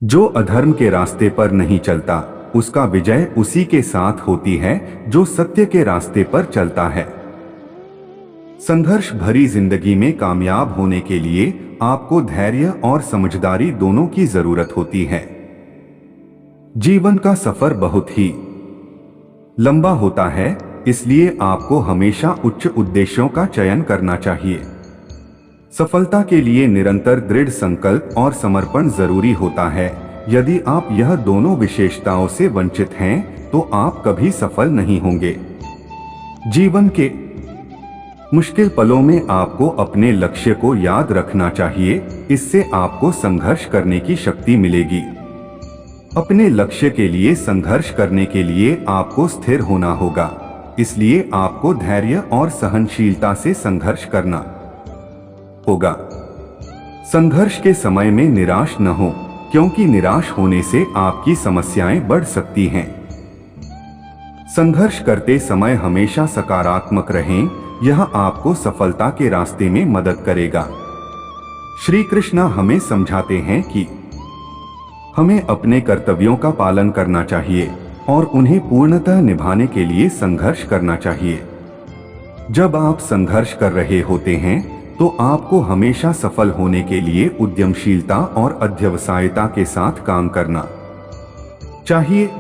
जो अधर्म के रास्ते पर नहीं चलता, उसका विजय उसी के साथ होती है जो सत्य के रास्ते पर चलता है। संघर्ष भरी जिंदगी में कामयाब होने के लिए आपको धैर्य और समझदारी दोनों की जरूरत होती है। जीवन का सफर बहुत ही लंबा होता है, इसलिए आपको हमेशा उच्च उद्देश्यों का चयन करना चाहिए। सफलता के लिए निरंतर दृढ़ संकल्प और समर्पण जरूरी होता है। यदि आप यह दोनों विशेषताओं से वंचित हैं, तो आप कभी सफल नहीं होंगे। जीवन के मुश्किल पलों में आपको अपने लक्ष्य को याद रखना चाहिए, इससे आपको संघर्ष करने की शक्ति मिलेगी। अपने लक्ष्य के लिए संघर्ष करने के लिए आपको स्थिर होना होगा, इसलिए आपको धैर्य और सहनशीलता से संघर्ष करना होगा। संघर्ष के समय में निराश न हो, क्योंकि निराश होने से आपकी समस्याएं बढ़ सकती हैं। संघर्ष करते समय हमेशा सकारात्मक रहें, यह आपको सफलता के रास्ते में मदद करेगा। श्री कृष्ण हमें समझाते हैं कि हमें अपने कर्तव्यों का पालन करना चाहिए और उन्हें पूर्णतः निभाने के लिए संघर्ष करना चाहिए। जब आप संघर्ष कर रहे होते हैं, तो आपको हमेशा सफल होने के लिए उद्यमशीलता और अध्यवसायता के साथ काम करना चाहिए।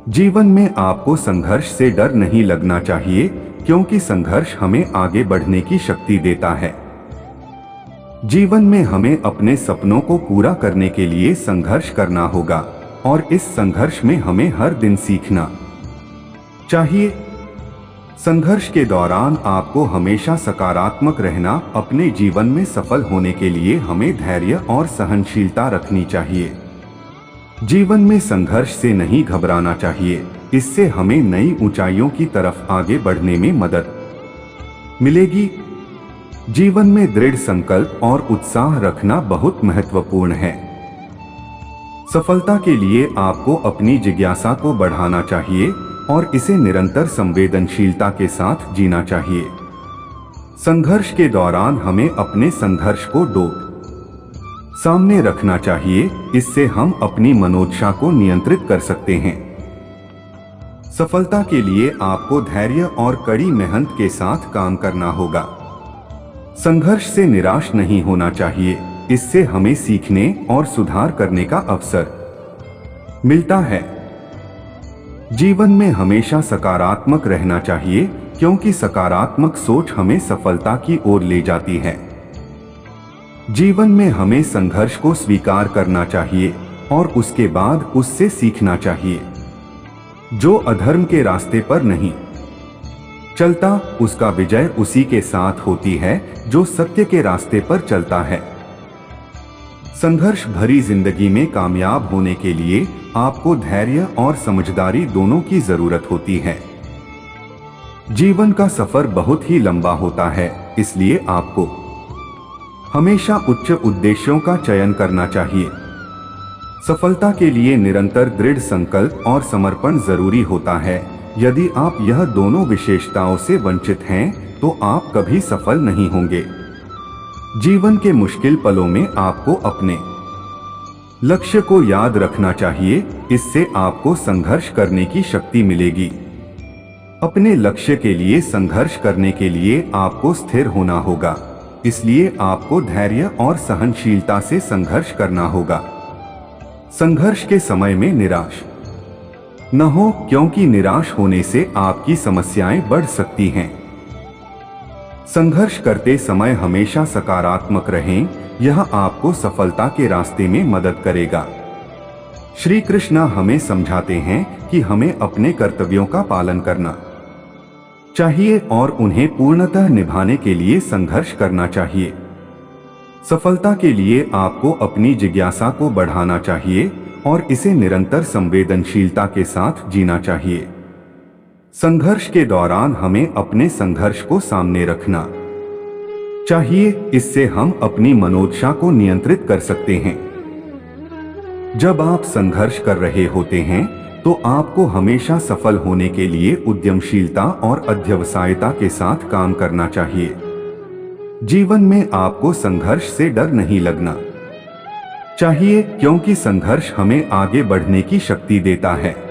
जीवन में आपको संघर्ष से डर नहीं लगना चाहिए, क्योंकि संघर्ष हमें आगे बढ़ने की शक्ति देता है। जीवन में हमें अपने सपनों को पूरा करने के लिए संघर्ष करना होगा और इस संघर्ष में हमें हर दिन सीखना चाहिए। संघर्ष के दौरान आपको हमेशा सकारात्मक रहना, अपने जीवन में सफल होने के लिए हमें धैर्य और सहनशीलता रखनी चाहिए। जीवन में संघर्ष से नहीं घबराना चाहिए, इससे हमें नई ऊंचाइयों की तरफ आगे बढ़ने में मदद मिलेगी। जीवन में दृढ़ संकल्प और उत्साह रखना बहुत महत्वपूर्ण है। सफलता के लिए आपको अपनी जिज्ञासा को बढ़ाना चाहिए और इसे निरंतर संवेदनशीलता के साथ जीना चाहिए। संघर्ष के दौरान हमें अपने संघर्ष को सामने रखना चाहिए, इससे हम अपनी मनोदशा को नियंत्रित कर सकते हैं। सफलता के लिए आपको धैर्य और कड़ी मेहनत के साथ काम करना होगा। संघर्ष से निराश नहीं होना चाहिए, इससे हमें सीखने और सुधार करने का अवसर मिलता है। जीवन में हमेशा सकारात्मक रहना चाहिए, क्योंकि सकारात्मक सोच हमें सफलता की ओर ले जाती है। जीवन में हमें संघर्ष को स्वीकार करना चाहिए और उसके बाद उससे सीखना चाहिए। जो अधर्म के रास्ते पर नहीं चलता, उसका विजय उसी के साथ होती है जो सत्य के रास्ते पर चलता है। संघर्ष भरी जिंदगी में कामयाब होने के लिए आपको धैर्य और समझदारी दोनों की जरूरत होती है। जीवन का सफर बहुत ही लंबा होता है, इसलिए आपको हमेशा उच्च उद्देश्यों का चयन करना चाहिए। सफलता के लिए निरंतर दृढ़ संकल्प और समर्पण जरूरी होता है। यदि आप यह दोनों विशेषताओं से वंचित हैं, तो आप कभी सफल नहीं होंगे। जीवन के मुश्किल पलों में आपको अपने लक्ष्य को याद रखना चाहिए, इससे आपको संघर्ष करने की शक्ति मिलेगी। अपने लक्ष्य के लिए संघर्ष करने के लिए आपको स्थिर होना होगा, इसलिए आपको धैर्य और सहनशीलता से संघर्ष करना होगा। संघर्ष के समय में निराश न हो, क्योंकि निराश होने से आपकी समस्याएं बढ़ सकती हैं। संघर्ष करते समय हमेशा सकारात्मक रहें, यह आपको सफलता के रास्ते में मदद करेगा। श्री कृष्ण हमें समझाते हैं कि हमें अपने कर्तव्यों का पालन करना चाहिए और उन्हें पूर्णतः निभाने के लिए संघर्ष करना चाहिए। सफलता के लिए आपको अपनी जिज्ञासा को बढ़ाना चाहिए और इसे निरंतर संवेदनशीलता के साथ जीना चाहिए। संघर्ष के दौरान हमें अपने संघर्ष को सामने रखना चाहिए, इससे हम अपनी मनोदशा को नियंत्रित कर सकते हैं। जब आप संघर्ष कर रहे होते हैं, तो आपको हमेशा सफल होने के लिए उद्यमशीलता और अध्यवसायता के साथ काम करना चाहिए। जीवन में आपको संघर्ष से डर नहीं लगना चाहिए, क्योंकि संघर्ष हमें आगे बढ़ने की शक्ति देता है।